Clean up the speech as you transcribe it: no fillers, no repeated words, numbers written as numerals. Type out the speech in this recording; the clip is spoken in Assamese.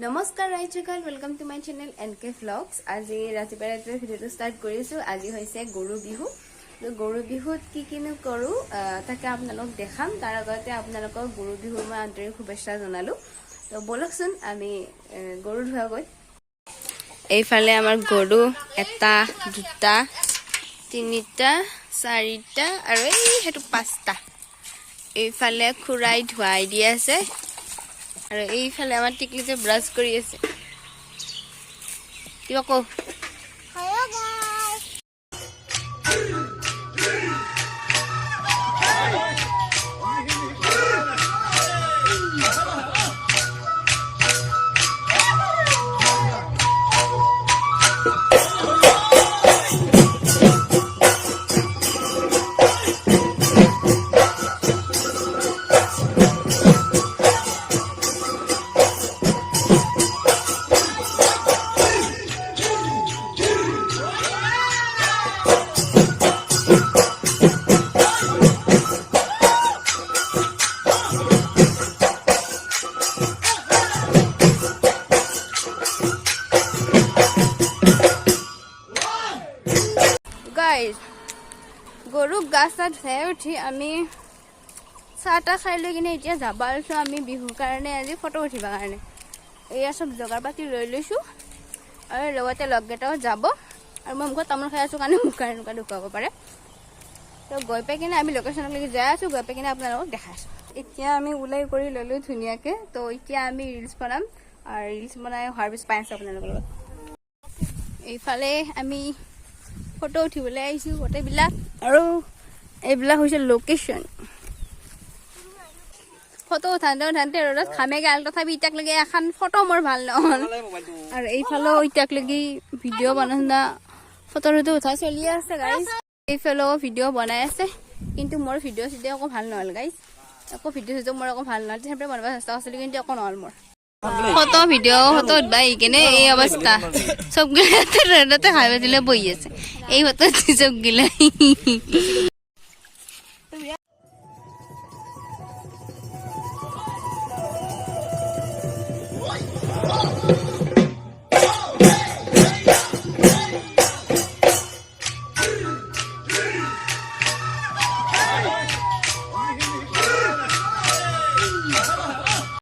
নমস্কাৰ ৰাইজসকল, ওয়েলকাম টু মাই চেনেল এনকে ভ্লগছ। আজি ৰাতিপুৱা ভিডিঅ'টো ষ্টাৰ্ট কৰিছোঁ। আজি হৈছে গৰু বিহু। তো গৰু বিহুত কিনো কৰোঁ তাকে আপোনালোকক দেখাম। তাৰ আগতে আপোনালোকক গৰু বিহুৰ মই আন্তৰিক শুভেচ্ছা জনালোঁ। তো বলকচোন আমি গৰু ধোৱাগৈ। এইফালে আমাৰ গৰু 1, 2, 3, 4 আৰু সেইটো 5টা। এইফালে খুৰাই ধুৱাই দি আছে আৰু এইফালে আমাৰ টিকলিতে ব্ৰাছ কৰি আছে। কিবা কও? Hello guys. গাইজ, গৰুক গা চা ধুৱাই উঠি আমি চাহ খাই লৈ কিনে এতিয়া যাব লৈছোঁ আমি বিহুৰ কাৰণে আজি ফটো উঠিবৰ কাৰণে। এয়া চব জগাৰ পাতি লৈ লৈছোঁ আৰু লগতে লগকেইটাও যাব। আৰু মই মুখত তামোল খাই আছোঁ কাৰণে মোক কাৰণে এনেকুৱা দেখুৱাব পাৰে। তো গৈ পাই কিনে আমি লোকেশ্যনলৈকে যাই আছোঁ। গৈ পাই কিনে আপোনালোকক দেখাই আছোঁ। এতিয়া আমি ওলাই কৰি ল'লোঁ ধুনীয়াকৈ। তো এতিয়া আমি ৰিলচ বনাম আৰু ৰিলচ বনাই হোৱাৰ পিছত পাই আছোঁ আপোনালোকৰ লগত। এইফালে আমি ফটো উঠিবলৈ আহিছোঁ গোটেইবিলাক, আৰু এইবিলাক হৈছে লোকেশ্যন। ফটো উঠাওঁতে ৰ'দত ঘামে গাল, তথাপি এতিয়ালৈকে এখন ফটো মোৰ ভাল নহ'ল। আৰু এইফালেও এতিয়ালৈকে ভিডিঅ' বনোৱা ফটো উঠা চলি আছে গাইজ। এইফালেও ভিডিঅ' বনাই আছে, কিন্তু মোৰ ভিডিঅ' একো ভাল নহ'ল গাইজ। একো ভিডিঅ' মোৰ একো ভাল নহ'ল। তথাপি বনাব চেষ্টা কৰিছিলোঁ, কিন্তু একো নহ'ল মোৰ। ফটো উঠবা কেনে এই অৱস্থা। চব গিলাতে ৰ'দতে খাই দিলে বহি আছে। এই ফটো চব গিলা